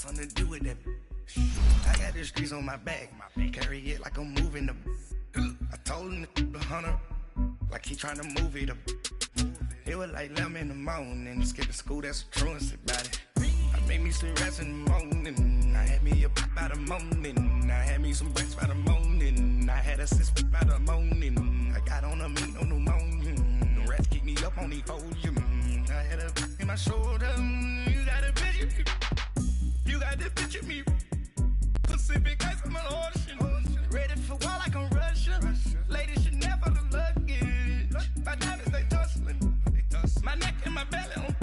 something to do with that. I got the streets on my back. Carry it like I'm moving the. I told him the hunter, like he trying to move it up. It was like 11 in the morning. Skipping school, that's a truancy about it. I made me some rest in the morning. I had me a pop by the morning. I had me some breaks by the morning. I had a sis by the morning. I got on a meat on the morning. The rats keep me up on the podium. I had a in my shoulder. You got a picture. You got this picture me. Pacific ice on the ocean. Ready for war like I'm Russian. Ladies should never the luggage. My diamonds they tussling. My neck and my belly on.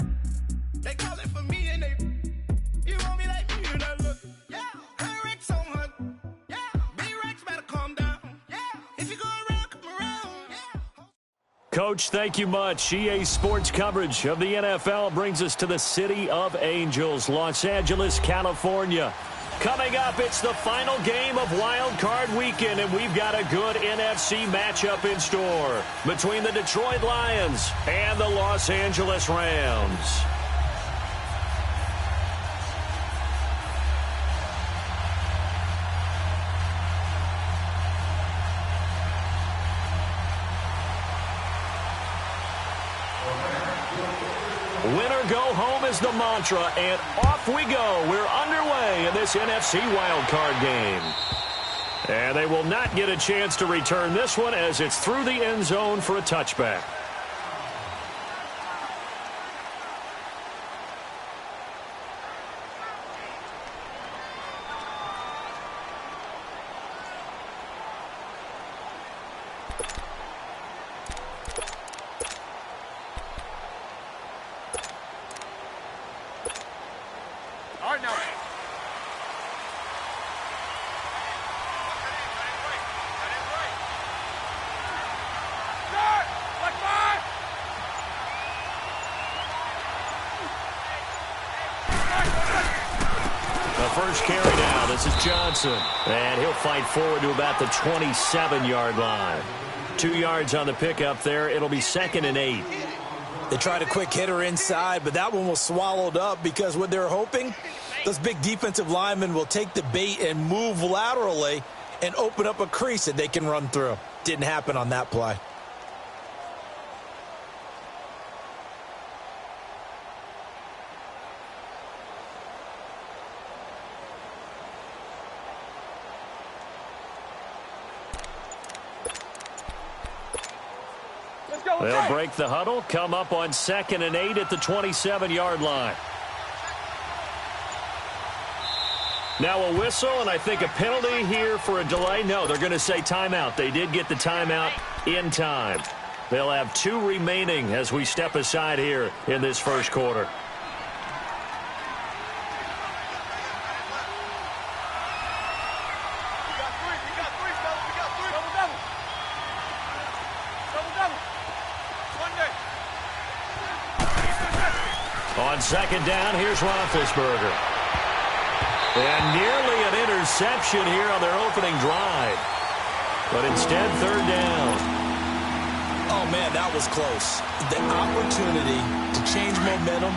They calling for me and they. You want me like me and I look. Yeah. Her Rex on her. Yeah. B-Rex better calm down. Yeah. If you go around, come around. Yeah. Coach, thank you much. EA Sports coverage of the NFL brings us to the City of Angels, Los Angeles, California. Coming up, it's the final game of Wild Card Weekend, and we've got a good NFC matchup in store between the Detroit Lions and the Los Angeles Rams. Winner go home is the mantra, and off we go. We're underway in this NFC wildcard game. And they will not get a chance to return this one as it's through the end zone for a touchback. First carry now. This is Johnson. And he'll fight forward to about the 27-yard line. 2 yards on the pickup there. It'll be 2nd and 8. They tried a quick hitter inside, but that one was swallowed up because what they're hoping, those big defensive linemen will take the bait and move laterally and open up a crease that they can run through. Didn't happen on that play. They'll break the huddle, come up on 2nd and 8 at the 27-yard line. Now a whistle, and I think a penalty here for a delay. No, they're going to say timeout. They did get the timeout in time. They'll have 2 remaining as we step aside here in this first quarter. On 2nd down, here's Roethlisberger. And nearly an interception here on their opening drive. But instead, 3rd down. Oh, man, that was close. The opportunity to change momentum,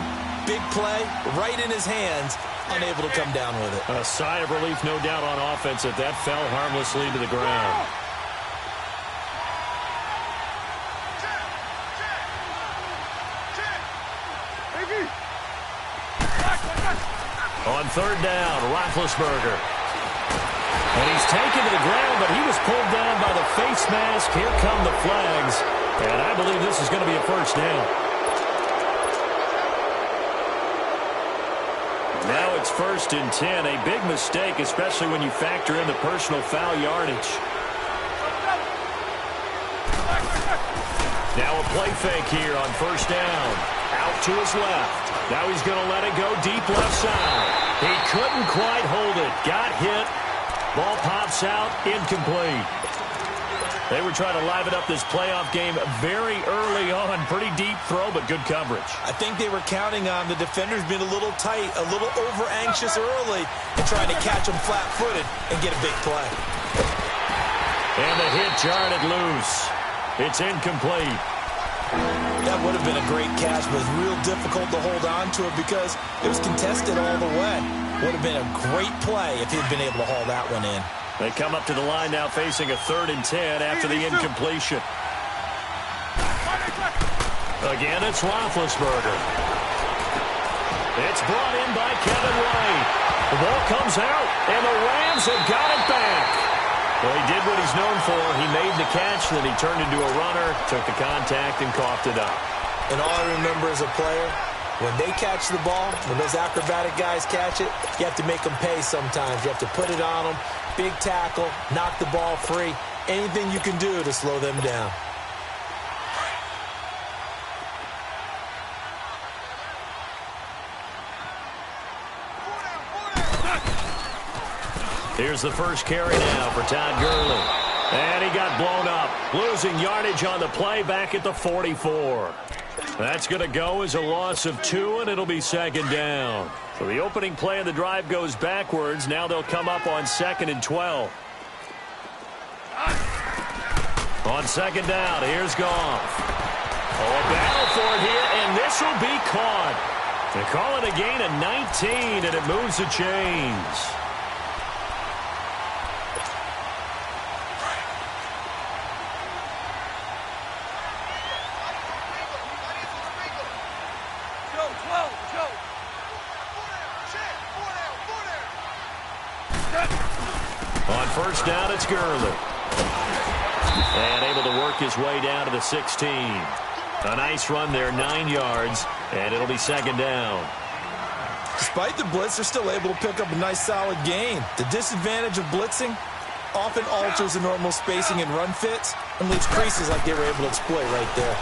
big play, right in his hands, unable to come down with it. A sigh of relief, no doubt, on offense that fell harmlessly to the ground. On 3rd down, Roethlisberger. And he's taken to the ground, but he was pulled down by the face mask. Here come the flags. And I believe this is going to be a 1st down. Now it's 1st and 10. A big mistake, especially when you factor in the personal foul yardage. Now a play fake here on 1st down. Out to his left. Now he's going to let it go deep left side. He couldn't quite hold it. Got hit. Ball pops out. Incomplete. They were trying to liven up this playoff game very early on. Pretty deep throw, but good coverage. I think they were counting on the defenders being a little tight, a little over-anxious early, and trying to catch them flat-footed and get a big play. And the hit jarred it loose. It's incomplete. That would have been a great catch, but it's real difficult to hold on to it because it was contested all the way. Would have been a great play if he'd been able to haul that one in. They come up to the line now facing a 3rd and 10 after the incompletion. Again, it's Roethlisberger. It's brought in by Kevin White. The ball comes out, and the Rams have got it back. Well, he did what he's known for. He made the catch, then he turned into a runner, took the contact, and coughed it up. And all I remember as a player, when they catch the ball, when those acrobatic guys catch it, you have to make them pay sometimes. You have to put it on them, big tackle, knock the ball free, anything you can do to slow them down. Here's the first carry now for Todd Gurley. And he got blown up, losing yardage on the play back at the 44. That's going to go as a loss of 2, and it'll be 2nd down. So the opening play of the drive goes backwards. Now they'll come up on 2nd and 12. On 2nd down, here's Goff. Oh, a battle for it here, and this will be caught. They call it a gain of 19, and it moves the chains. On 1st down, it's Gurley. And able to work his way down to the 16. A nice run there, 9 yards, and it'll be 2nd down. Despite the blitz, they're still able to pick up a nice, solid gain. The disadvantage of blitzing often alters the normal spacing and run fits and leaves creases like they were able to exploit right there.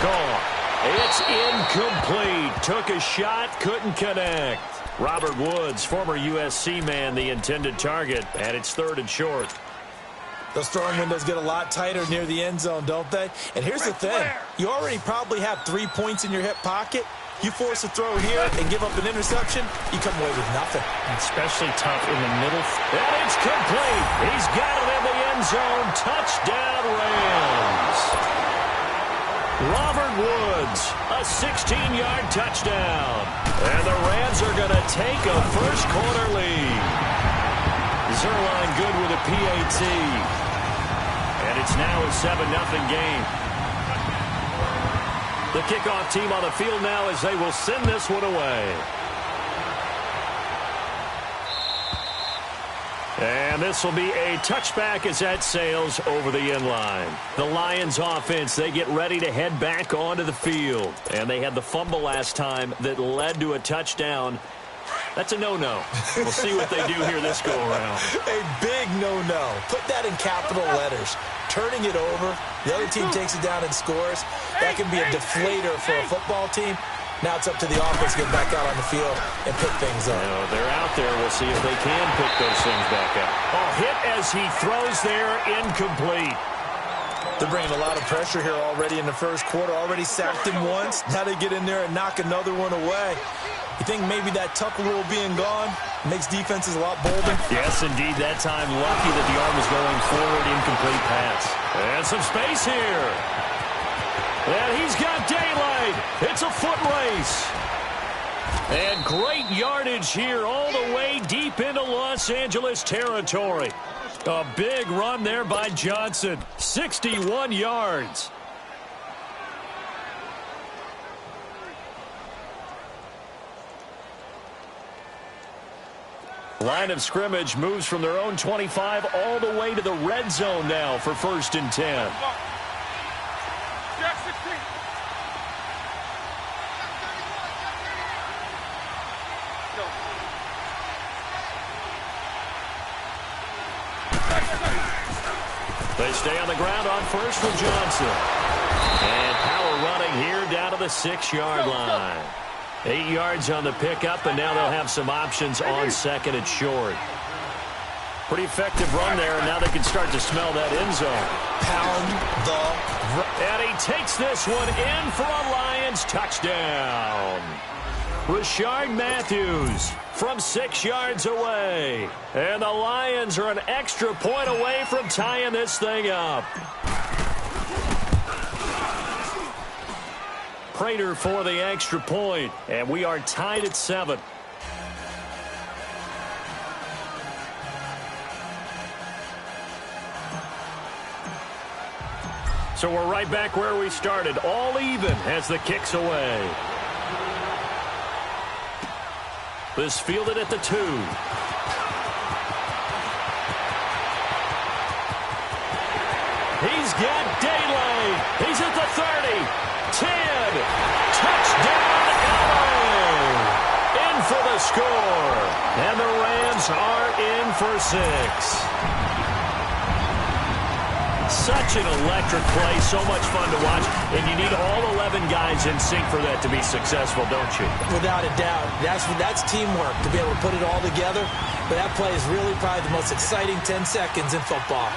Gone. It's incomplete. Took a shot, couldn't connect. Robert Woods, former USC man, the intended target, and it's 3rd and short. Those throwing windows get a lot tighter near the end zone, don't they? And here's the thing. You already probably have 3 points in your hip pocket. You force a throw here and give up an interception, you come away with nothing. Especially tough in the middle. And it's complete. He's got it in the end zone. Touchdown, Rams. Robert Woods, a 16-yard touchdown. And the Rams are going to take a first-quarter lead. Zerline good with a PAT. And it's now a 7-0 game. The kickoff team on the field now as they will send this one away. And this will be a touchback as that sails over the end line. The Lions offense, they get ready to head back onto the field. And they had the fumble last time that led to a touchdown. That's a no-no. We'll see what they do here this go-around. A big no-no. Put that in capital letters. Turning it over, the other team takes it down and scores. That can be a deflator for a football team. Now it's up to the offense to get back out on the field and pick things up. They're out there. We'll see if they can pick those things back up. Oh, hit as he throws there, incomplete. They're bringing a lot of pressure here already in the first quarter. Already sacked him once. Now they get in there and knock another one away. You think maybe that tuck rule being gone makes defenses a lot bolder? Yes, indeed. That time, lucky that the arm was going forward, incomplete pass. And some space here. And he's got daylight. It's a foot race. And great yardage here all the way deep into Los Angeles territory. A big run there by Johnson. 61 yards. Line of scrimmage moves from their own 25 all the way to the red zone now for 1st and 10. They stay on the ground on 1st with Johnson. And power running here down to the 6-yard line. 8 yards on the pickup, and now they'll have some options on 2nd and short. Pretty effective run there, and now they can start to smell that end zone. Pound the... And he takes this one in for a Lions touchdown. Rashard Matthews from 6 yards away. And the Lions are an extra point away from tying this thing up. Prater for the extra point, and we are tied at 7. So we're right back where we started, all even as the kick's away. This fielded at the 2. He's got daylight. He's at the 30. 10. Touchdown, LA. In for the score. And the Rams are in for 6. Such an electric play, so much fun to watch, and you need all 11 guys in sync for that to be successful, don't you? Without a doubt. That's teamwork, to be able to put it all together. But that play is really probably the most exciting 10 seconds in football.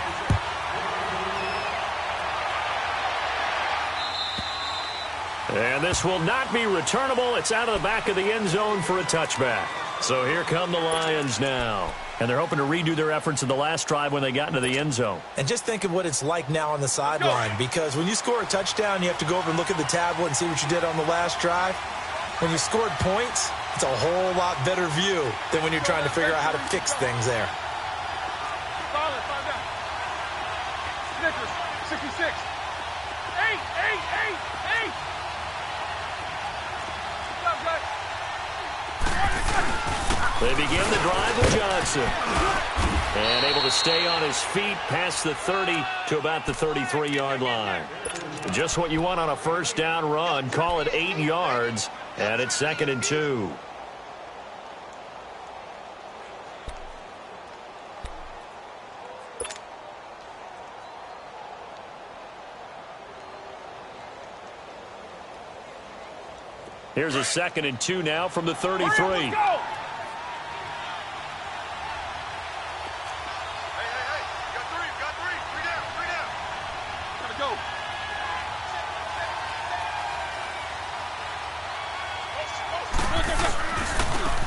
And this will not be returnable. It's out of the back of the end zone for a touchback. So here come the Lions now. And they're hoping to redo their efforts in the last drive when they got into the end zone. And just think of what it's like now on the sideline, because when you score a touchdown, you have to go over and look at the tablet and see what you did on the last drive. When you scored points, it's a whole lot better view than when you're trying to figure out how to fix things there. 66. 8. They begin the drive with Johnson. And able to stay on his feet past the 30 to about the 33-yard line. Just what you want on a first down run. Call it 8 yards. And it's 2nd and 2. Here's a 2nd and 2 now from the 33.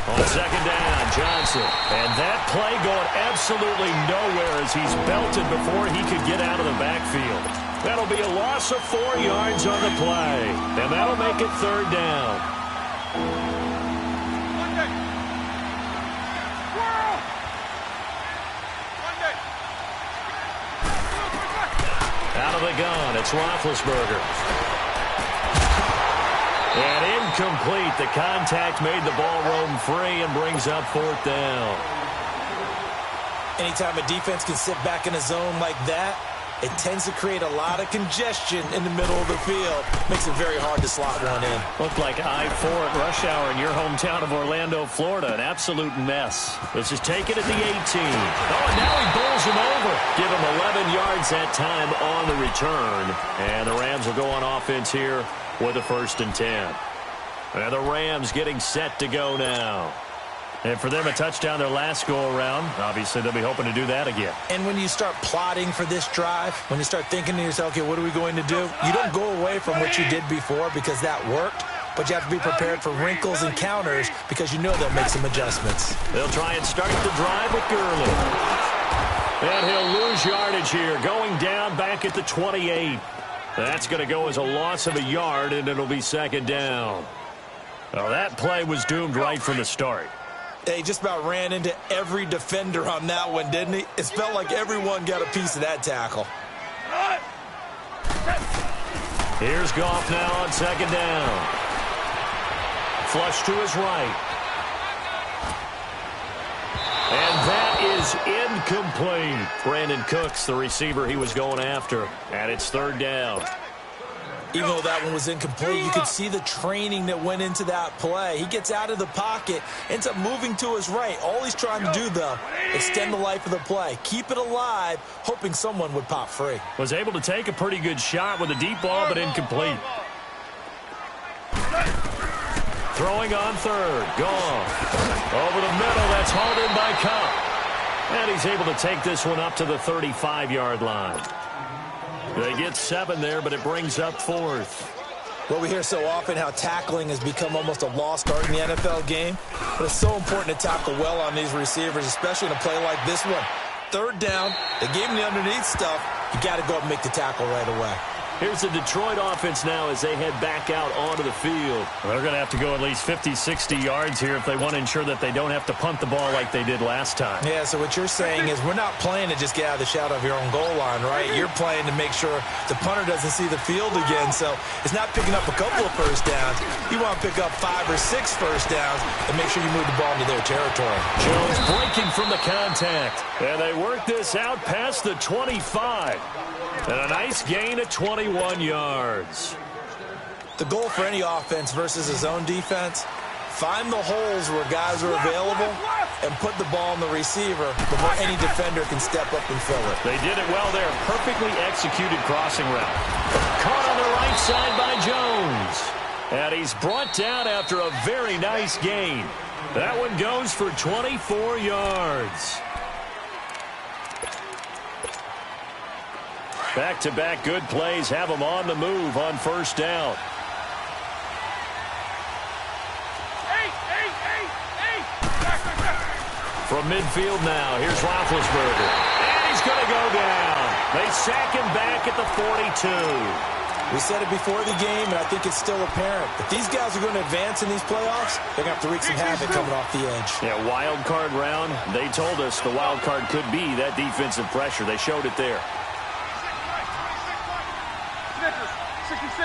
On 2nd down, Johnson. And that play going absolutely nowhere as he's belted before he could get out of the backfield. That'll be a loss of 4 yards on the play. And that'll make it 3rd down. Out of the gun, it's Roethlisberger. And incomplete. The contact made the ball roam free and brings up 4th down. Anytime a defense can sit back in a zone like that, it tends to create a lot of congestion in the middle of the field. Makes it very hard to slot one in. Looked like I-4 at rush hour in your hometown of Orlando, Florida. An absolute mess. This is taken at the 18. Oh, and now he bowls him over. Give him 11 yards that time on the return. And the Rams will go on offense here with a 1st and 10. And the Rams getting set to go now. And for them, a touchdown their last go-around. Obviously, they'll be hoping to do that again. And when you start plotting for this drive, when you start thinking to yourself, okay, what are we going to do? You don't go away from what you did before because that worked, but you have to be prepared for wrinkles and counters because you know they'll make some adjustments. They'll try and start the drive with Gurley. And he'll lose yardage here, going down back at the 28. That's going to go as a loss of a yard, and it'll be 2nd down. Well, that play was doomed right from the start. He just about ran into every defender on that one, didn't he? It felt like everyone got a piece of that tackle. Here's Goff now on 2nd down. Flush to his right. And that is incomplete. Brandon Cooks, the receiver he was going after. And it's 3rd down. Even though that one was incomplete, you could see the training that went into that play. He gets out of the pocket, ends up moving to his right. All he's trying to do, though, extend the life of the play. Keep it alive, hoping someone would pop free. Was able to take a pretty good shot with a deep ball, but incomplete. Throwing on 3rd. Goff. Over the middle, that's hauled in by Cup. And he's able to take this one up to the 35-yard line. They get 7 there, but it brings up 4th. Well, we hear so often how tackling has become almost a lost art in the NFL game. But it's so important to tackle well on these receivers, especially in a play like this one. 3rd down, they gave him the underneath stuff. You got to go up and make the tackle right away. Here's the Detroit offense now as they head back out onto the field. They're going to have to go at least 50, 60 yards here if they want to ensure that they don't have to punt the ball like they did last time. Yeah, so what you're saying is we're not playing to just get out of the shadow of your own goal line, right? You're playing to make sure the punter doesn't see the field again. So it's not picking up a couple of first downs. You want to pick up 5 or 6 first downs and make sure you move the ball into their territory. Jones breaking from the contact. And they work this out past the 25. And a nice gain of 21 yards. The goal for any offense versus a zone defense, find the holes where guys are available and put the ball in the receiver before any defender can step up and fill it. They did it well there. Perfectly executed crossing route. Caught on the right side by Jones. And he's brought down after a very nice gain. That one goes for 24 yards. Back-to-back good plays have them on the move on first down. From midfield now, here's Roethlisberger. And he's going to go down. They sack him back at the 42. We said it before the game, and I think it's still apparent. If these guys are going to advance in these playoffs, they're going to have to wreak some havoc coming off the edge. Yeah, wild card round. They told us the wild card could be that defensive pressure. They showed it there. 66.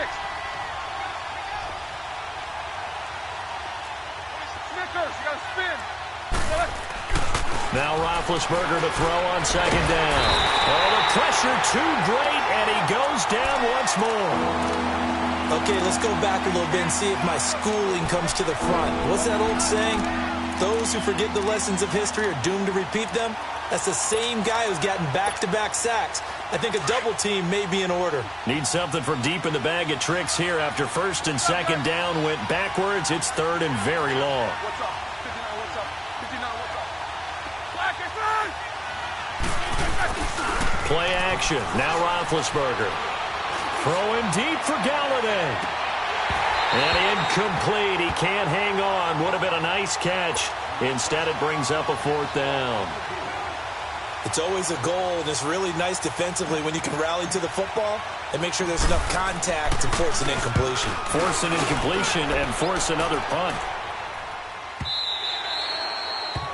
Snickers, you got to spin. Now Roethlisberger to throw on second down. Oh, the pressure too great, and he goes down once more. Okay, let's go back a little bit and see if my schooling comes to the front. What's that old saying? Those who forget the lessons of history are doomed to repeat them. That's the same guy who's gotten back-to-back sacks. I think a double team may be in order. Need something from deep in the bag of tricks here after first and second down went backwards. It's third and very long. What's up? 59, what's up? 59, what's up? Black and Play action. Now Roethlisberger. Throwing deep for Galladay. And incomplete. He can't hang on. Would have been a nice catch. Instead, it brings up a fourth down. It's always a goal, and it's really nice defensively when you can rally to the football and make sure there's enough contact to force an incompletion. Force an incompletion and force another punt.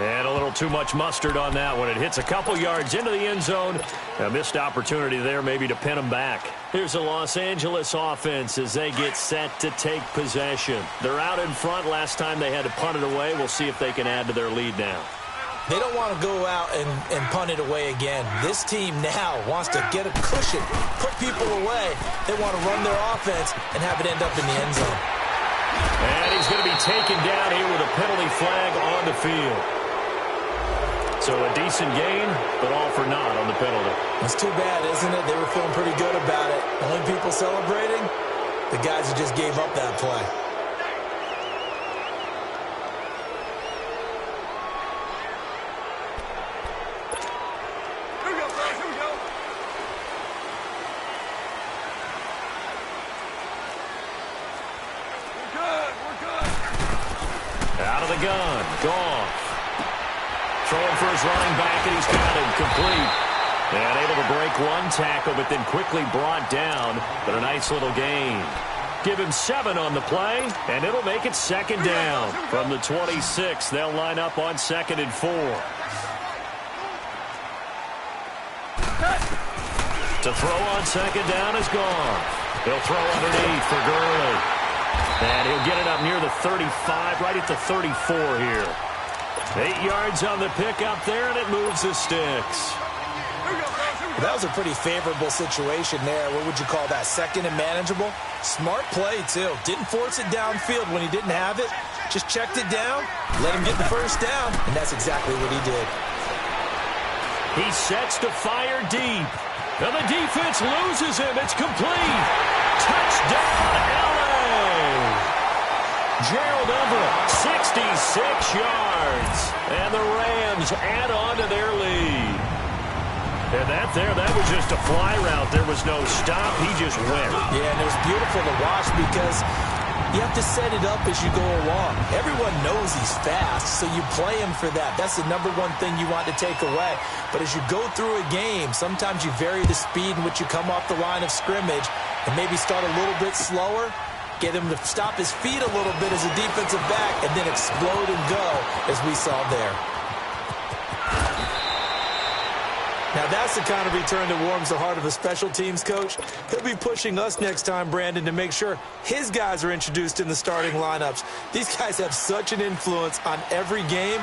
And a little too much mustard on that one. It hits a couple yards into the end zone. A missed opportunity there maybe to pin them back. Here's the Los Angeles offense as they get set to take possession. They're out in front. Last time they had to punt it away. We'll see if they can add to their lead now. They don't want to go out and punt it away again. This team now wants to get a cushion, put people away. They want to run their offense and have it end up in the end zone. And he's going to be taken down here with a penalty flag on the field. So a decent gain, but all for naught on the penalty. It's too bad, isn't it? They were feeling pretty good about it. Only people celebrating, the guys who just gave up that play. Here we go, guys. Here we go. We're good. We're good. Out of the gun. Goff. Throwing for his running back, and he's got him complete. And able to break one tackle, but then quickly brought down. But a nice little gain. Give him 7 on the play, and it'll make it second down. From the 26, they'll line up on 2nd and 4. To throw on second down is gone. He'll throw underneath for Gurley. And he'll get it up near the 35, right at the 34 here. 8 yards on the pickup there, and it moves the sticks. That was a pretty favorable situation there. What would you call that? Second and manageable? Smart play, too. Didn't force it downfield when he didn't have it. Just checked it down, let him get the first down, and that's exactly what he did. He sets to fire deep. And the defense loses him. It's complete. Touchdown, L.A. Gerald Everett, 66 yards. And the Rams add on to their lead. And that was just a fly route. There was no stop. He just went. Yeah, and it was beautiful to watch because You have to set it up as you go along. Everyone knows he's fast, so you play him for that. That's the number one thing you want to take away. But as you go through a game, sometimes you vary the speed in which you come off the line of scrimmage and maybe start a little bit slower, get him to stop his feet a little bit as a defensive back, and then explode and go, as we saw there. Now, that's the kind of return that warms the heart of a special teams coach. He'll be pushing us next time, Brandon, to make sure his guys are introduced in the starting lineups. These guys have such an influence on every game.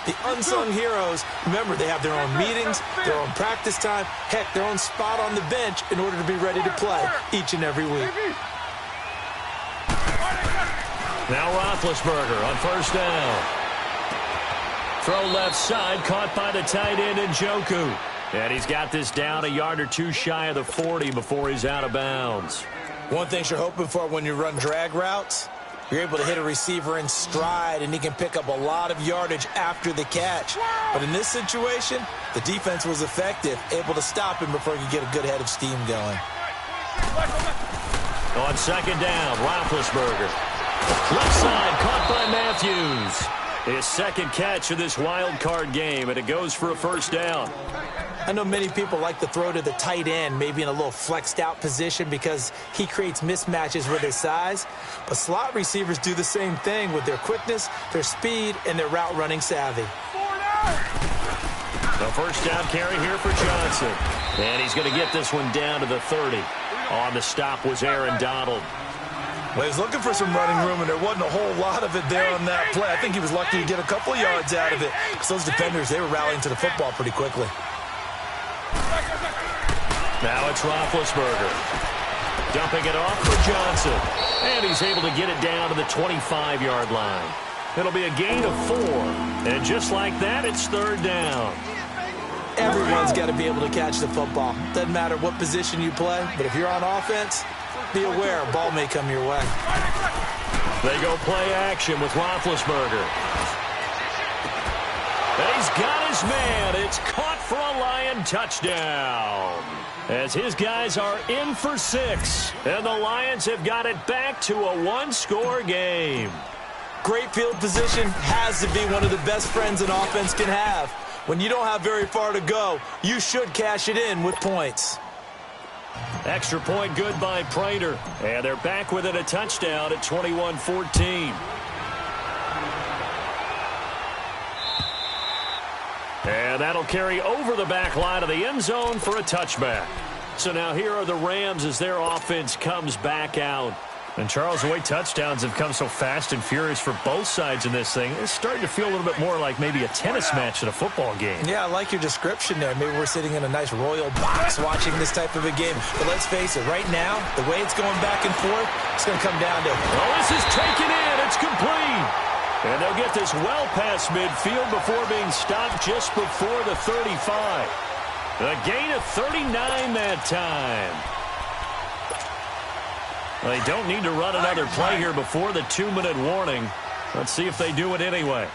The unsung heroes, remember, they have their own meetings, their own practice time, heck, their own spot on the bench in order to be ready to play each and every week. Now Roethlisberger on first down. Throw left side, caught by the tight end Njoku. And he's got this down a yard or two shy of the 40 before he's out of bounds. One thing you're hoping for when you run drag routes, you're able to hit a receiver in stride, and he can pick up a lot of yardage after the catch. But in this situation, the defense was effective, able to stop him before he could get a good head of steam going. On second down, Roethlisberger. Left side, caught by Matthews. His second catch of this wild card game, and it goes for a first down. I know many people like to throw to the tight end, maybe in a little flexed out position because he creates mismatches with his size. But slot receivers do the same thing with their quickness, their speed, and their route running savvy. The first down carry here for Johnson. And he's going to get this one down to the 30. On the stop was Aaron Donald. Well, he was looking for some running room, and there wasn't a whole lot of it there on that play. I think he was lucky to get a couple of yards out of it because those defenders, they were rallying to the football pretty quickly. Now it's Roethlisberger. Dumping it off for Johnson. And he's able to get it down to the 25-yard line. It'll be a gain of 4. And just like that, it's third down. Everyone's got to be able to catch the football. Doesn't matter what position you play, but if you're on offense, be aware a ball may come your way. They go play action with Roethlisberger. And he's got his man. It's caught for a Lion touchdown. As his guys are in for 6. And the Lions have got it back to a one-score game. Great field position has to be one of the best friends an offense can have. When you don't have very far to go, you should cash it in with points. Extra point good by Prater. And they're back within a touchdown at 21-14. And that'll carry over the back line of the end zone for a touchback. So now here are the Rams as their offense comes back out. And, Charles, the way touchdowns have come so fast and furious for both sides in this thing, it's starting to feel a little bit more like maybe a tennis match in a football game. Yeah, I like your description there. Maybe we're sitting in a nice royal box watching this type of a game. But let's face it, right now, the way it's going back and forth, it's going to come down to... Oh, this is taken in. It's complete. And they'll get this well past midfield before being stopped just before the 35. A gain of 39 that time. They don't need to run another play here before the 2-minute warning. Let's see if they do it anyway.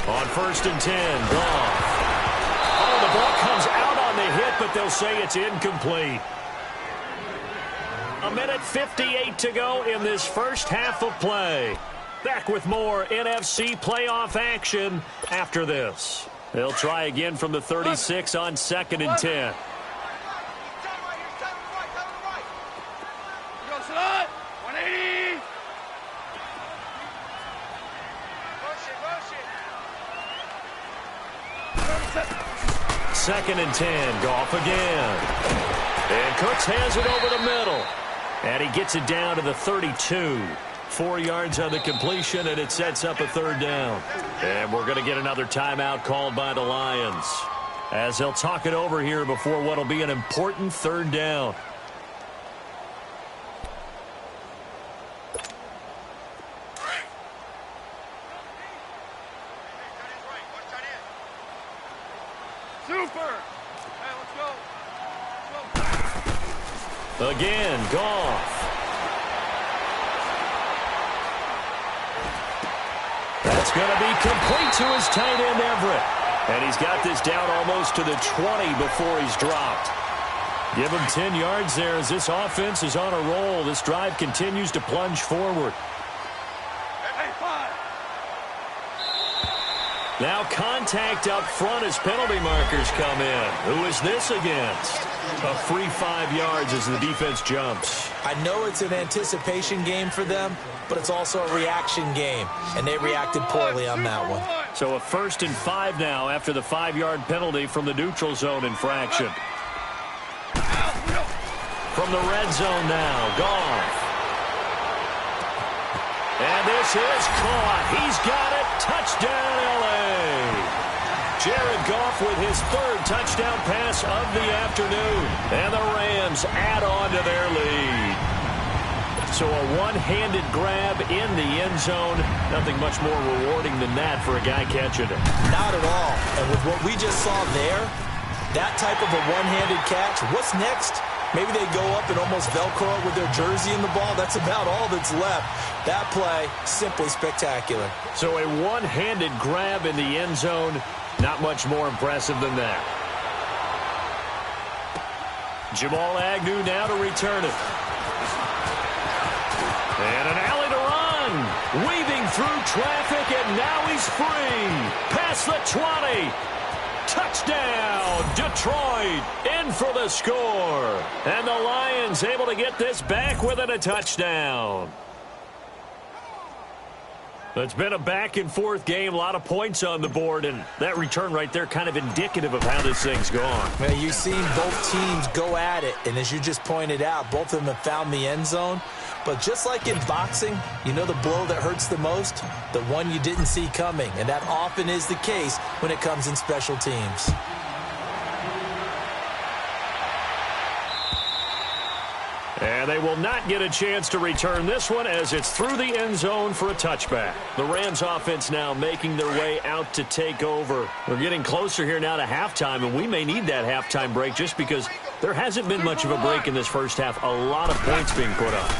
On first and 10, Goff. Oh, the ball comes out on the hit, but they'll say it's incomplete. A minute 58 to go in this first half of play. Back with more NFC playoff action after this. They'll try again from the 36 on second and 10. Second and 10, Goff again. And Cooks has it over the middle. And he gets it down to the 32. 4 yards on the completion, and it sets up a third down. And we're going to get another timeout called by the Lions, as they'll talk it over here before what will be an important third down. Again, Goff. That's going to be complete to his tight end, Everett. And he's got this down almost to the 20 before he's dropped. Give him 10 yards there as this offense is on a roll. This drive continues to plunge forward. Now contact up front as penalty markers come in. Who is this against? A free 5 yards as the defense jumps. I know it's an anticipation game for them, but it's also a reaction game, and they reacted poorly on that one. So a 1st and 5 now after the 5-yard penalty from the neutral zone infraction. From the red zone now, Goff. And this is caught. He's got it. Touchdown, L.A. Jared Goff with his 3rd touchdown pass of the afternoon. And the Rams add on to their lead. So a one-handed grab in the end zone. Nothing much more rewarding than that for a guy catching it. Not at all. And with what we just saw there, that type of a one-handed catch, what's next? Maybe they go up and almost Velcro it with their jersey in the ball. That's about all that's left. That play, simply spectacular. So a one-handed grab in the end zone, not much more impressive than that. Jamal Agnew now to return it. And an alley to run. Weaving through traffic, and now he's free. Past the 20. Touchdown, Detroit, in for the score. And the Lions able to get this back within a touchdown. It's been a back-and-forth game, a lot of points on the board, and that return right there kind of indicative of how this thing's gone. Well, you've seen both teams go at it, and as you just pointed out, both of them have found the end zone. But just like in boxing, you know the blow that hurts the most? The one you didn't see coming, and that often is the case when it comes in special teams. And they will not get a chance to return this one as it's through the end zone for a touchback. The Rams offense now making their way out to take over. We're getting closer here now to halftime, and we may need that halftime break just because there hasn't been much of a break in this first half. A lot of points being put up.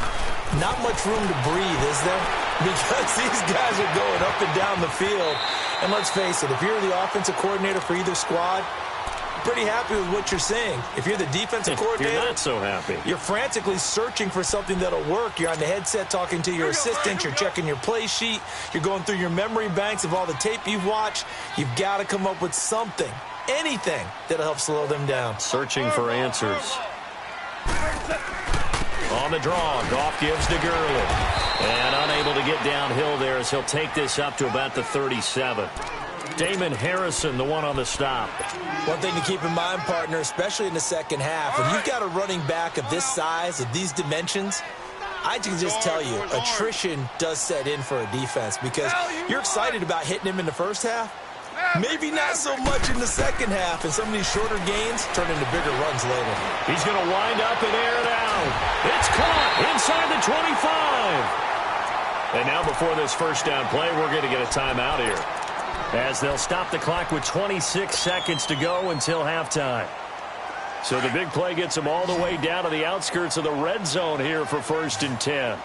Not much room to breathe, is there? Because these guys are going up and down the field. And let's face it, if you're the offensive coordinator for either squad, pretty happy with what you're seeing. If you're the defensive coordinator, you're not so happy. You're frantically searching for something that'll work. You're on the headset talking to your assistant. You're checking your play sheet. You're going through your memory banks of all the tape you've watched. You've got to come up with something, anything that'll help slow them down. Searching for answers. On the draw, Goff gives to Gurley. And unable to get downhill there as he'll take this up to about the 37. Damon Harrison, the one on the stop. One thing to keep in mind, partner, especially in the second half, when you've got a running back of this size, of these dimensions, I can just tell you, attrition does set in for a defense because you're excited about hitting him in the first half. Maybe not so much in the second half, and some of these shorter gains turn into bigger runs later. He's going to wind up and air it out. It's caught inside the 25. And now before this first down play, we're going to get a timeout here, as they'll stop the clock with 26 seconds to go until halftime. So the big play gets them all the way down to the outskirts of the red zone here for 1st and 10.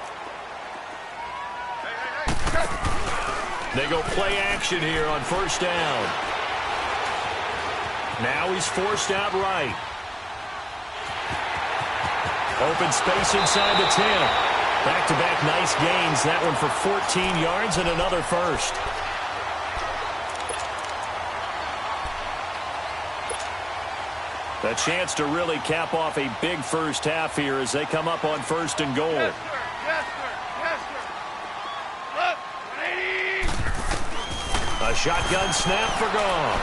They go play action here on 1st down. Now he's forced out right. Open space inside the 10. Back-to-back nice gains. That one for 14 yards and another first. A chance to really cap off a big first half here as they come up on 1st and goal. Yes, sir. Yes, sir. Yes, sir. Look, 80. A shotgun snap for Goff.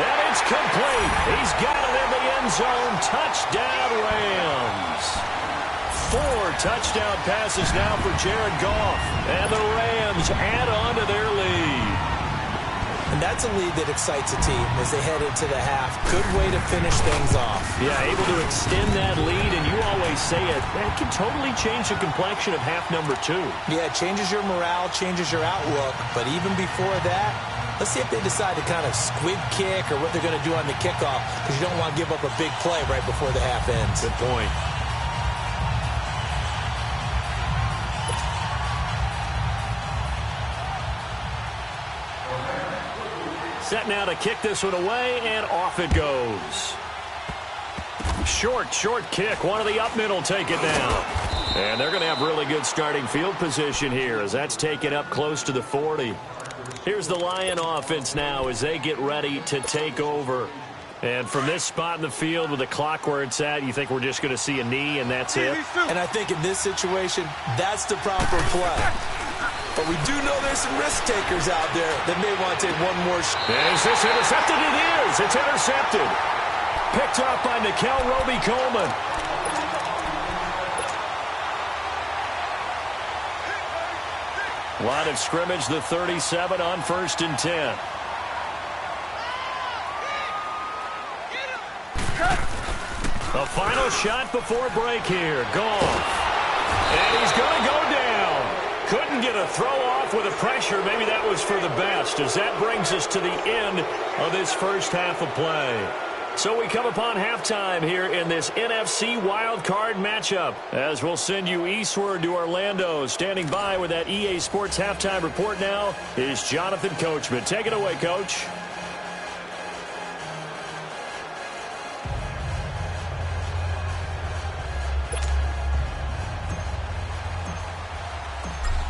And it's complete. He's got it in the end zone. Touchdown, Rams. 4 touchdown passes now for Jared Goff. And the Rams add on to their lead. And that's a lead that excites a team as they head into the half. Good way to finish things off. Yeah, able to extend that lead, and you always say it, that can totally change the complexion of half number 2. Yeah, it changes your morale, changes your outlook. But even before that, let's see if they decide to kind of squib kick or what they're going to do on the kickoff, because you don't want to give up a big play right before the half ends. Good point. Set now to kick this one away, and off it goes. Short kick. One of the up mid will take it down. And they're going to have really good starting field position here as that's taken up close to the 40. Here's the Lion offense now as they get ready to take over. And from this spot in the field with the clock where it's at, you think we're just going to see a knee and that's it? And I think in this situation, that's the proper play. But we do know there's some risk takers out there that may want to take one more shot. Is this intercepted? It is. It's intercepted. Picked off by Nikel Roby-Coleman. Line of scrimmage, the 37 on 1st and 10. The final shot before break here. Gone. And he's going to go down. Couldn't get a throw off with the pressure. Maybe that was for the best as that brings us to the end of this first half of play. So we come upon halftime here in this NFC wildcard matchup as we'll send you eastward to Orlando. Standing by with that EA Sports halftime report now is Jonathan Coachman. Take it away, Coach.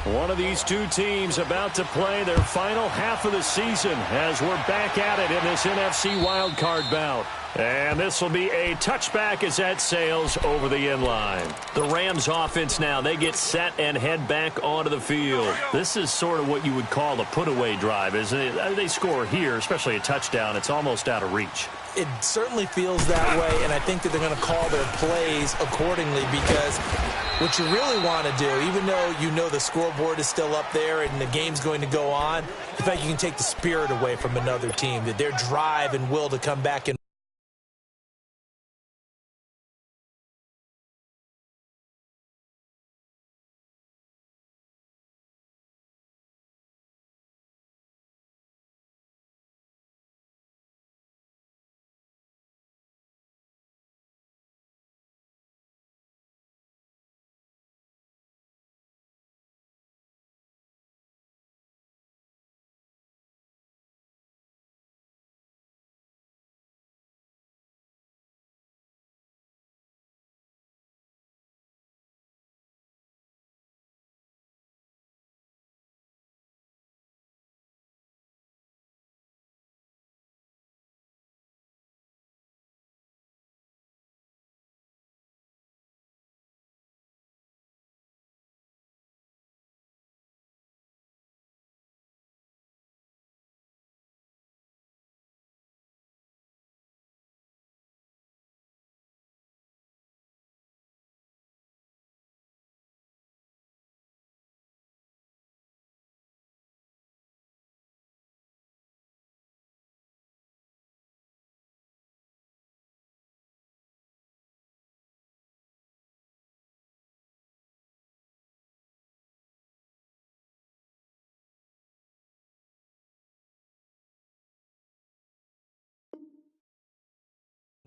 One of these two teams about to play their final half of the season as we're back at it in this NFC wildcard bout. And this will be a touchback as that sails over the end line. The Rams offense now, they get set and head back onto the field. This is sort of what you would call a put-away drive, isn't it? They score here, especially a touchdown. It's almost out of reach. It certainly feels that way, and I think that they're going to call their plays accordingly because what you really want to do, even though you know the scoreboard is still up there and the game's going to go on, in fact, you can take the spirit away from another team, that their drive and will to come back and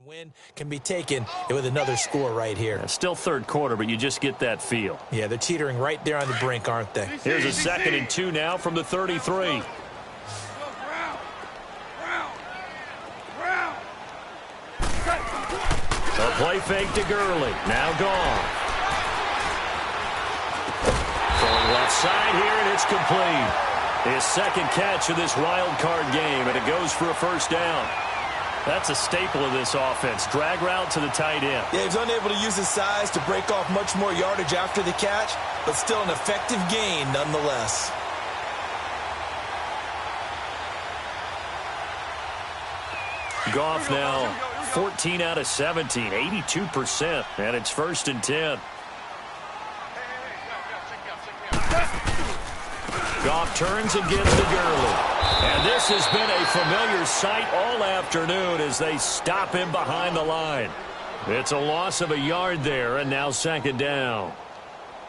win can be taken with another score right here. Yeah, still third quarter, but you just get that feel. Yeah, they're teetering right there on the brink, aren't they? Here's a 2nd and 2 now from the 33. A play fake to Gurley. Now gone. Going left side here, and it's complete. His second catch of this wild card game, and it goes for a first down. That's a staple of this offense. Drag route to the tight end. Yeah, he's unable to use his size to break off much more yardage after the catch, but still an effective gain nonetheless. Goff now 14 out of 17, 82%, and it's 1st and 10. Goff turns and gives to Gurley. And this has been a familiar sight all afternoon as they stop him behind the line. It's a loss of a yard there, and now 2nd down.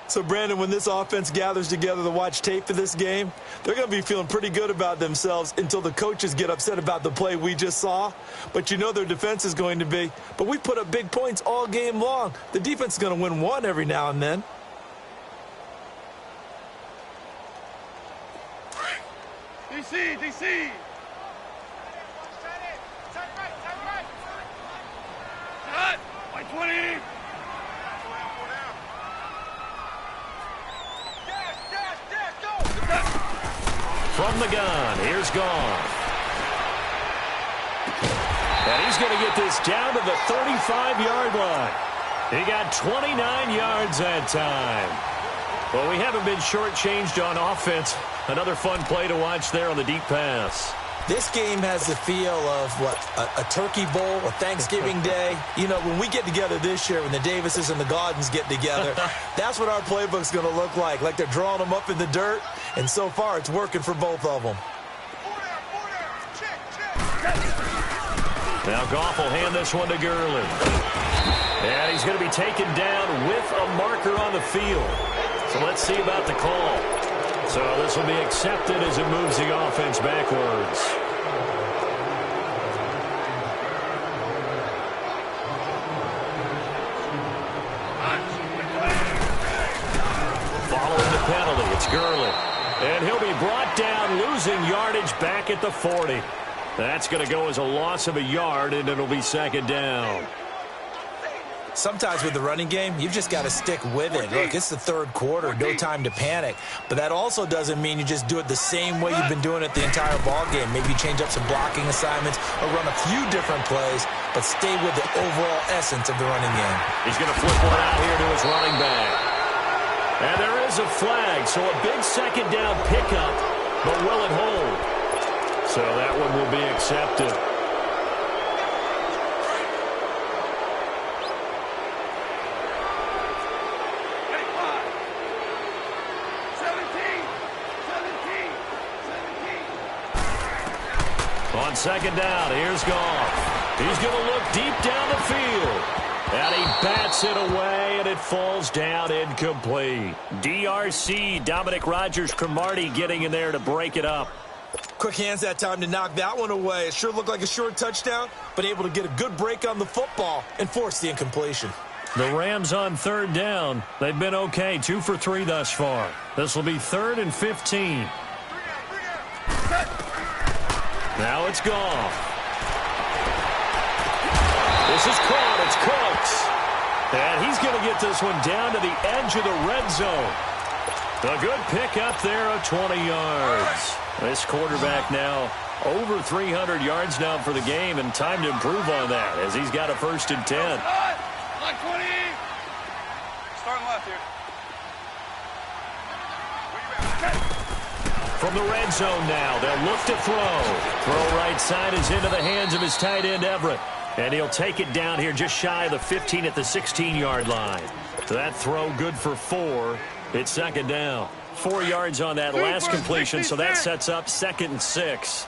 So, Brandon, when this offense gathers together to watch tape for this game, they're going to be feeling pretty good about themselves until the coaches get upset about the play we just saw. But you know their defense is going to be. But we put up big points all game long. The defense is going to win one every now and then. DC. Cut. 20. From the gun, here's Goff. And he's going to get this down to the 35-yard line. He got 29 yards that time. Well, we haven't been shortchanged on offense. Another fun play to watch there on the deep pass. This game has the feel of, a turkey bowl, a Thanksgiving day. You know, when we get together this year, when the Davises and the Gaudens get together, that's what our playbook's going to look like they're drawing them up in the dirt, and so far it's working for both of them. Now Goff will hand this one to Gurley. And he's going to be taken down with a marker on the field. So let's see about the call. So this will be accepted as it moves the offense backwards. Following the penalty, it's Gurley. And he'll be brought down, losing yardage back at the 40. That's going to go as a loss of a yard, and it'll be second down. Sometimes with the running game, you've just got to stick with it. Look, it's the third quarter, no time to panic. But that also doesn't mean you just do it the same way you've been doing it the entire ball game. Maybe change up some blocking assignments or run a few different plays, but stay with the overall essence of the running game. He's going to flip one out here to his running back. And there is a flag, so a big second down pickup, but will it hold? So that one will be accepted. On second down, here's Goff. He's going to look deep down the field. And he bats it away, and it falls down incomplete. DRC, Dominic Rodgers-Cromartie getting in there to break it up. Quick hands that time to knock that one away. It sure looked like a short touchdown, but able to get a good break on the football and force the incompletion. The Rams on third down. They've been okay, 2 for 3 thus far. This will be 3rd and 15. Now it's Goff. This is caught. It's Cooks. And he's going to get this one down to the edge of the red zone. A good pickup there of 20 yards. This quarterback now over 300 yards now for the game, and time to improve on that as he's got a 1st and 10. Like 20. Starting left here. From the red zone now, they'll look to throw. Throw right side is into the hands of his tight end, Everett. And he'll take it down here just shy of the 15 at the 16-yard line. So that throw good for 4. It's second down. 4 yards on that last completion, so that sets up 2nd and 6.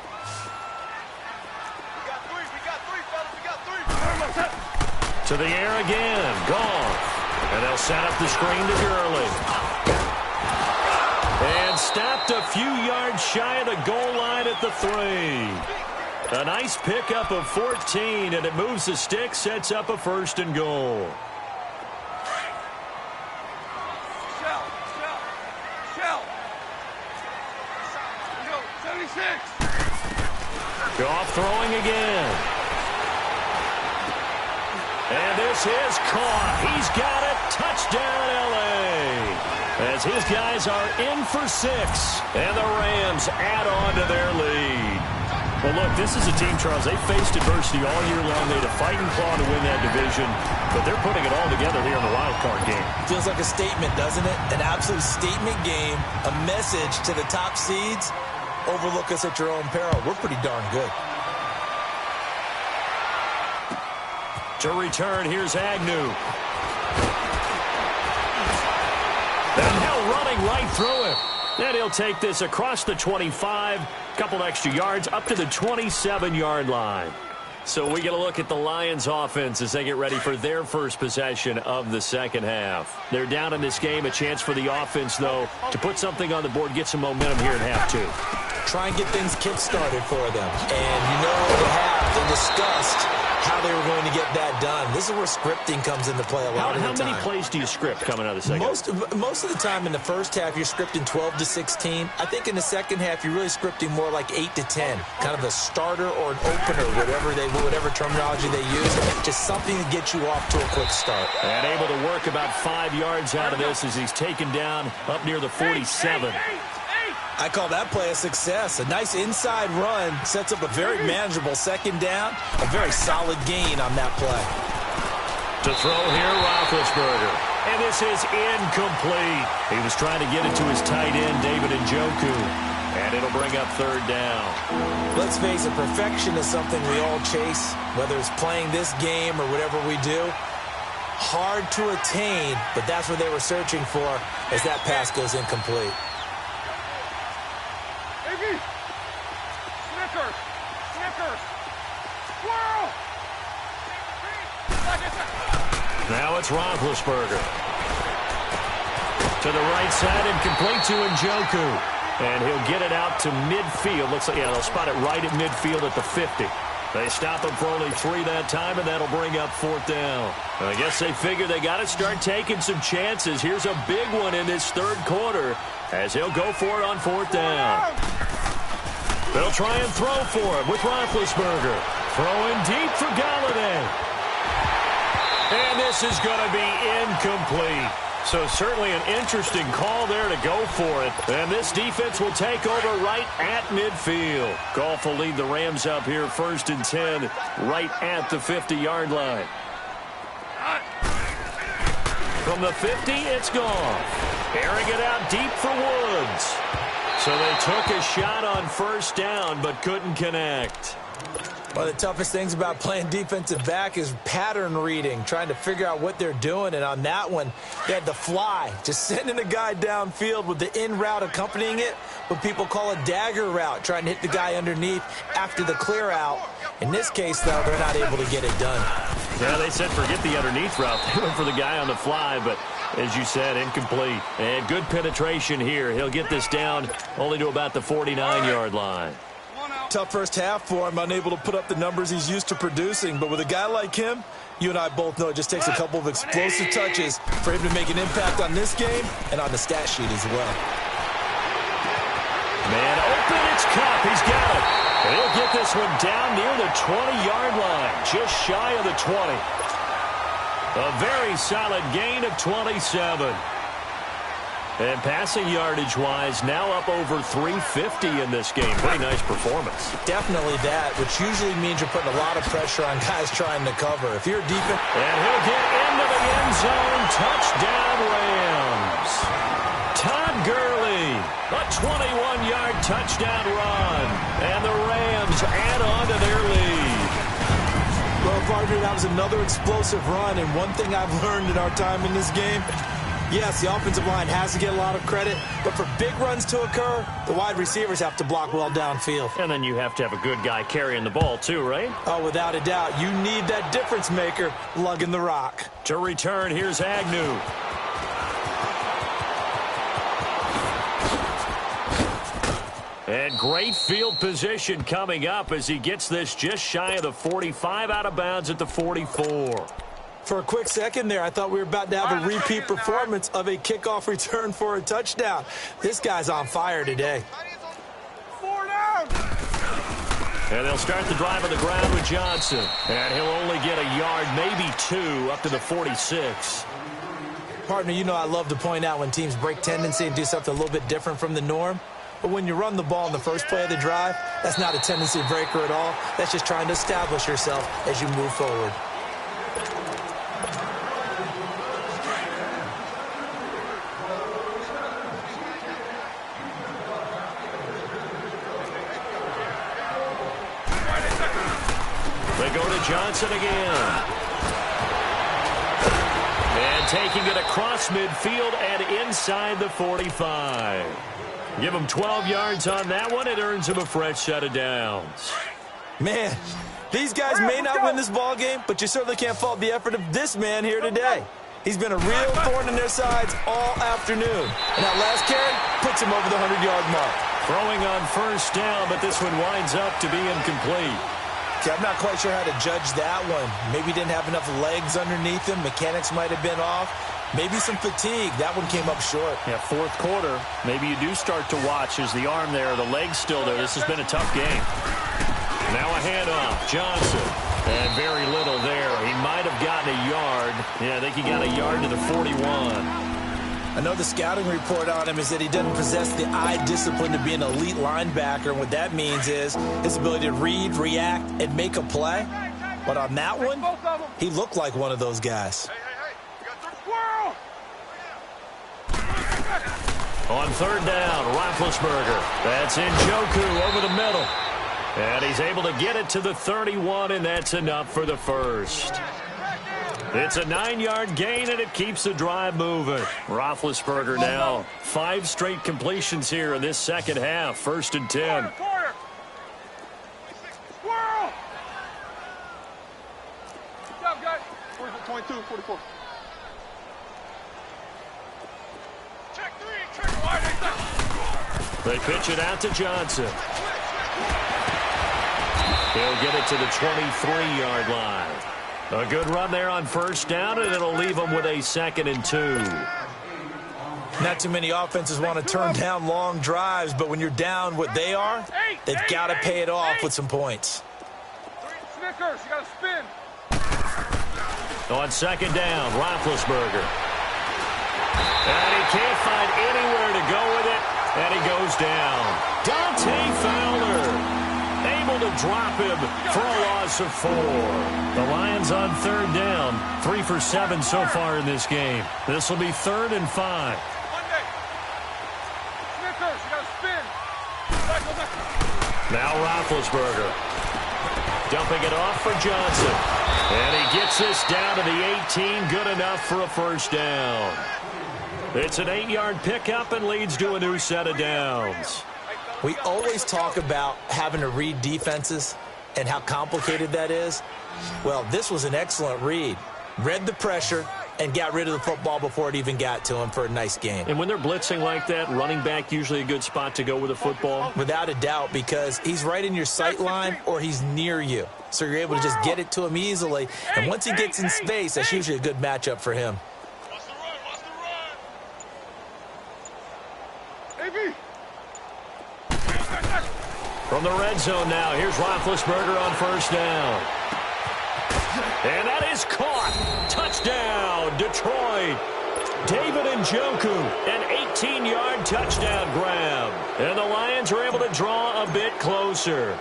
To the air again. Goff. And they'll set up the screen to Gurley. And stopped a few yards shy of the goal line at the 3. A nice pickup of 14, and it moves the stick, sets up a 1st and goal. Goff throwing again. And this is caught. He's got it. Touchdown, L.A. As his guys are in for 6. And the Rams add on to their lead. Well, look, this is a team, Charles. They faced adversity all year long. They had to fight and claw to win that division. But they're putting it all together here in the wild card game. Feels like a statement, doesn't it? An absolute statement game. A message to the top seeds. Overlook us at your own peril. We're pretty darn good. To return, here's Agnew. And now running right through it. And he'll take this across the 25, couple extra yards, up to the 27-yard line. So we get a look at the Lions offense as they get ready for their first possession of the second half. They're down in this game. A chance for the offense, though, to put something on the board, get some momentum here at half 2. Try and get things kick-started for them. And you know what they have. They discussed how they were going to get that done. This is where scripting comes into play a lot of the time. How many plays do you script coming out of the second half? Most of the time in the first half, you're scripting 12 to 16. I think in the second half, you're really scripting more like 8 to 10. Kind of a starter or an opener, whatever they but whatever terminology they use, just something to get you off to a quick start. And able to work about 5 yards out of this as he's taken down up near the 47. I call that play a success. A nice inside run sets up a very manageable second down. A very solid gain on that play. To throw here, Roethlisberger. And this is incomplete. He was trying to get it to his tight end, David Njoku. And it'll bring up third down. Let's face it, perfection is something we all chase, whether it's playing this game or whatever we do. Hard to attain, but that's what they were searching for as that pass goes incomplete. Now it's Roethlisberger. To the right side and complete to Njoku. And he'll get it out to midfield. Looks like, yeah, they'll spot it right at midfield at the 50. They stop him for only 3 that time, and that'll bring up fourth down. I guess they figure they got to start taking some chances. Here's a big one in this third quarter as he'll go for it on fourth down. They'll try and throw for him with Roethlisberger. Throwing deep for Galladay. And this is going to be incomplete. So certainly an interesting call there to go for it. And this defense will take over right at midfield. Goff will lead the Rams up here 1st and 10 right at the 50-yard line. From the 50, it's Goff. Airing it out deep for Woods. So they took a shot on first down but couldn't connect. One of the toughest things about playing defensive back is pattern reading, trying to figure out what they're doing. And on that one, they had the fly, just sending a guy downfield with the in route accompanying it, what people call a dagger route, trying to hit the guy underneath after the clear out. In this case, though, they're not able to get it done. Yeah, they said forget the underneath route. They went for the guy on the fly, but as you said, incomplete. And good penetration here. He'll get this down only to about the 49-yard line. Tough first half for him, unable to put up the numbers he's used to producing. But with a guy like him, you and I both know it just takes a couple of explosive touches for him to make an impact on this game and on the stat sheet as well. Man open, it's Cup. He's got it. And he'll get this one down near the 20-yard line, just shy of the 20. A very solid gain of 27. And passing yardage-wise, now up over 350 in this game. Pretty nice performance. Definitely that, which usually means you're putting a lot of pressure on guys trying to cover. If you're deep in... And he'll get into the end zone. Touchdown, Rams. Todd Gurley, a 21-yard touchdown run. And the Rams add on to their lead. Well, partner, that was another explosive run. And one thing I've learned in our time in this game... Yes, the offensive line has to get a lot of credit, but for big runs to occur, the wide receivers have to block well downfield. And then you have to have a good guy carrying the ball too, right? Oh, without a doubt. You need that difference maker lugging the rock. To return, here's Agnew. And great field position coming up as he gets this just shy of the 45, out of bounds at the 44. For a quick second there, I thought we were about to have a repeat performance of a kickoff return for a touchdown. This guy's on fire today. 4 down. And they'll start the drive on the ground with Johnson. And he'll only get a yard, maybe 2, up to the 46. Partner, you know I love to point out when teams break tendency and do something a little bit different from the norm. But when you run the ball in the first play of the drive, that's not a tendency breaker at all. That's just trying to establish yourself as you move forward. Go to Johnson again. And taking it across midfield and inside the 45. Give him 12 yards on that one. It earns him a fresh set of downs. Man, these guys may not win this ball game, but you certainly can't fault the effort of this man here today. He's been a real thorn in their sides all afternoon. And that last carry puts him over the 100-yard mark. Throwing on first down, but this one winds up to be incomplete. I'm not quite sure how to judge that one. Maybe he didn't have enough legs underneath him. Mechanics might have been off. Maybe some fatigue. That one came up short. Yeah, fourth quarter. Maybe you do start to watch. Is the arm there, the leg's still there? This has been a tough game. Now a handoff. Johnson. And very little there. He might have gotten a yard. Yeah, I think he got a yard to the 41. I know the scouting report on him is that he doesn't possess the eye discipline to be an elite linebacker. And what that means is his ability to read, react, and make a play. But on that one, he looked like one of those guys. On third down, Roethlisberger. That's Njoku over the middle. And he's able to get it to the 31, and that's enough for the first. It's a 9-yard gain, and it keeps the drive moving. Roethlisberger now 5 straight completions here in this second half. 1st and 10. Good job, guys. 22, 44. They pitch it out to Johnson. He'll get it to the 23-yard line. A good run there on first down, and it'll leave them with a 2nd and 2. Not too many offenses want to turn down long drives, but when you're down what they are, they've got to pay it off with some points. Snickers, you got to spin. On 2nd down, Roethlisberger. And he can't find anywhere to go with it, and he goes down. Dante Fowler able to drop him for a loss of 4. The Lions on 3rd down, 3 for 7 so far in this game. This will be 3rd and 5. Snickers, you got to spin. Now Roethlisberger dumping it off for Johnson. And he gets this down to the 18, good enough for a first down. It's an 8-yard pickup and leads to a new set of downs. We always talk about having to read defenses and how complicated that is. Well, this was an excellent read. Read the pressure and got rid of the football before it even got to him for a nice gain. And when they're blitzing like that, running back usually a good spot to go with the football? Without a doubt, because he's right in your sight line or he's near you. So you're able to just get it to him easily. And once he gets in space, that's usually a good matchup for him. From the red zone now, here's Roethlisberger on first down. And that is caught. Touchdown, Detroit. David Njoku, an 18-yard touchdown grab. And the Lions are able to draw a bit closer.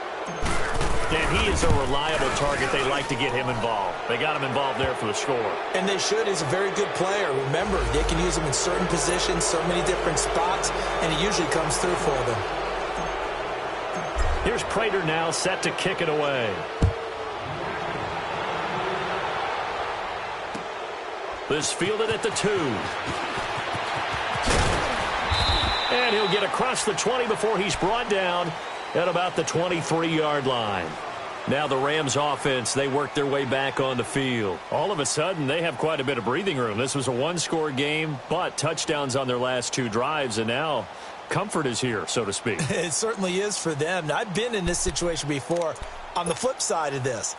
And he is a reliable target. They like to get him involved. They got him involved there for the score. And they should. He's a very good player. Remember, they can use him in certain positions, so many different spots, and he usually comes through for them. Here's Prater now set to kick it away. This fielded at the 2. And he'll get across the 20 before he's brought down at about the 23-yard line. Now the Rams offense, they work their way back on the field. All of a sudden, they have quite a bit of breathing room. This was a one-score game, but touchdowns on their last 2 drives, and now comfort is here, so to speak. It certainly is for them. Now, I've been in this situation before on the flip side of this.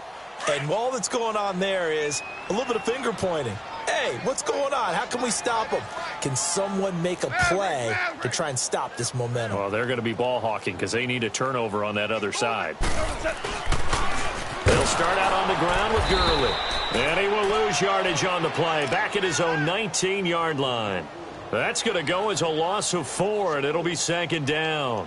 And all that's going on there is a little bit of finger pointing. Hey, what's going on? How can we stop them? Can someone make a play to try and stop this momentum? Well, they're going to be ball hawking because they need a turnover on that other side. They'll start out on the ground with Gurley. And he will lose yardage on the play. Back at his own 19-yard line. That's going to go as a loss of 4, and it'll be 2nd down.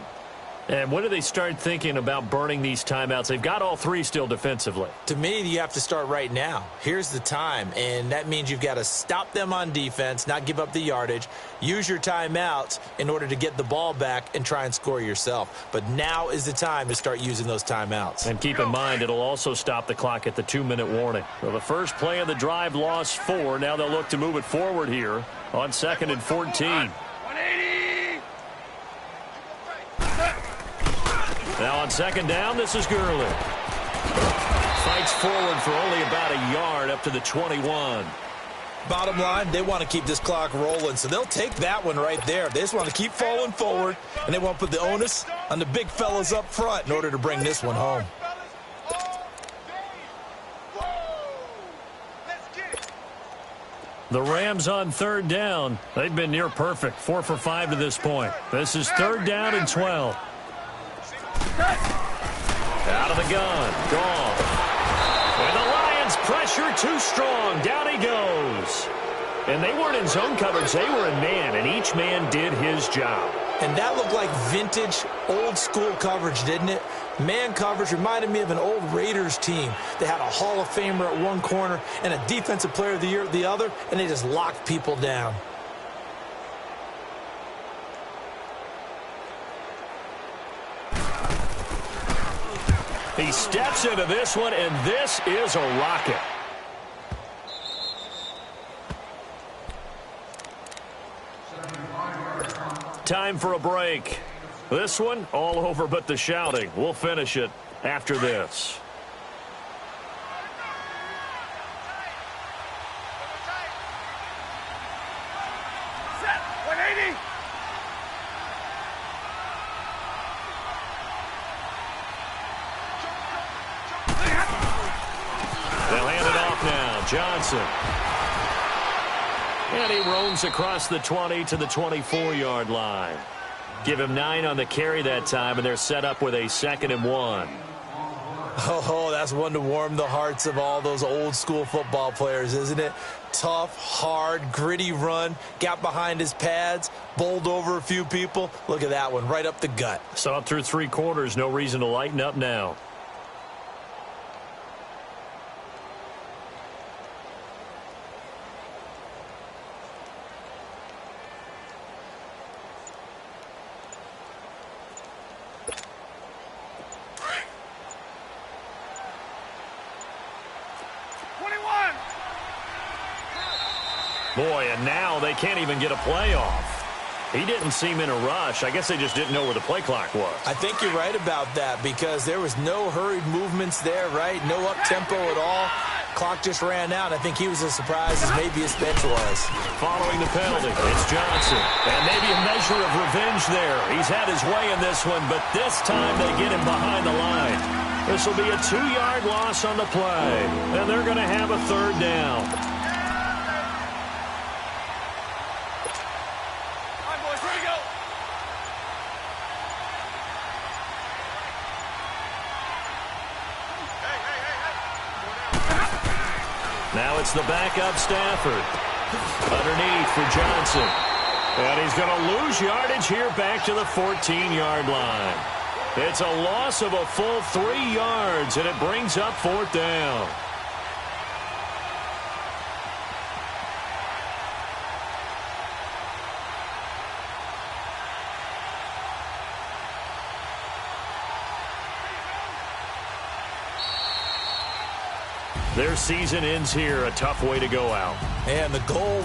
And when do they start thinking about burning these timeouts? They've got all 3 still defensively. To me, you have to start right now. Here's the time, and that means you've got to stop them on defense, not give up the yardage, use your timeouts in order to get the ball back and try and score yourself. But now is the time to start using those timeouts. And keep in mind, it'll also stop the clock at the 2-minute warning. Well, the first play of the drive lost 4. Now they'll look to move it forward here on 2nd and 14. Now on 2nd down, this is Gurley. Fights forward for only about a yard up to the 21. Bottom line, they want to keep this clock rolling, so they'll take that one right there. They just want to keep falling forward, and they want to put the onus on the big fellas up front in order to bring this one home. The Rams on 3rd down. They've been near perfect, 4 for 5 to this point. This is 3rd down and 12. Out of the gun. Gone. And the Lions pressure too strong. Down he goes. And they weren't in zone coverage. They were in man, and each man did his job. And that looked like vintage, old-school coverage, didn't it? Man coverage reminded me of an old Raiders team. They had a Hall of Famer at one corner and a Defensive Player of the Year at the other, and they just locked people down. He steps into this one, and this is a rocket. Time for a break. This one, all over but the shouting. We'll finish it after this. Set. 180. They'll hand it off now. Johnson. And he roams across the 20 to the 24-yard line. Give him 9 on the carry that time, and they're set up with a 2nd and 1. Oh, that's one to warm the hearts of all those old-school football players, isn't it? Tough, hard, gritty run, got behind his pads, bowled over a few people. Look at that one, right up the gut. Saw it through 3 quarters, no reason to lighten up now. Boy, and now they can't even get a play off. He didn't seem in a rush. I guess they just didn't know where the play clock was. I think you're right about that because there was no hurried movements there, right? No up-tempo at all. Clock just ran out. I think he was as surprised as maybe his bench was. Following the penalty, it's Johnson. And maybe a measure of revenge there. He's had his way in this one, but this time they get him behind the line. This will be a 2-yard loss on the play, and they're going to have a 3rd down. Now it's the backup Stafford. Underneath for Johnson. And he's going to lose yardage here back to the 14-yard line. It's a loss of a full 3 yards, and it brings up 4th down. Their season ends here, a tough way to go out. And the goal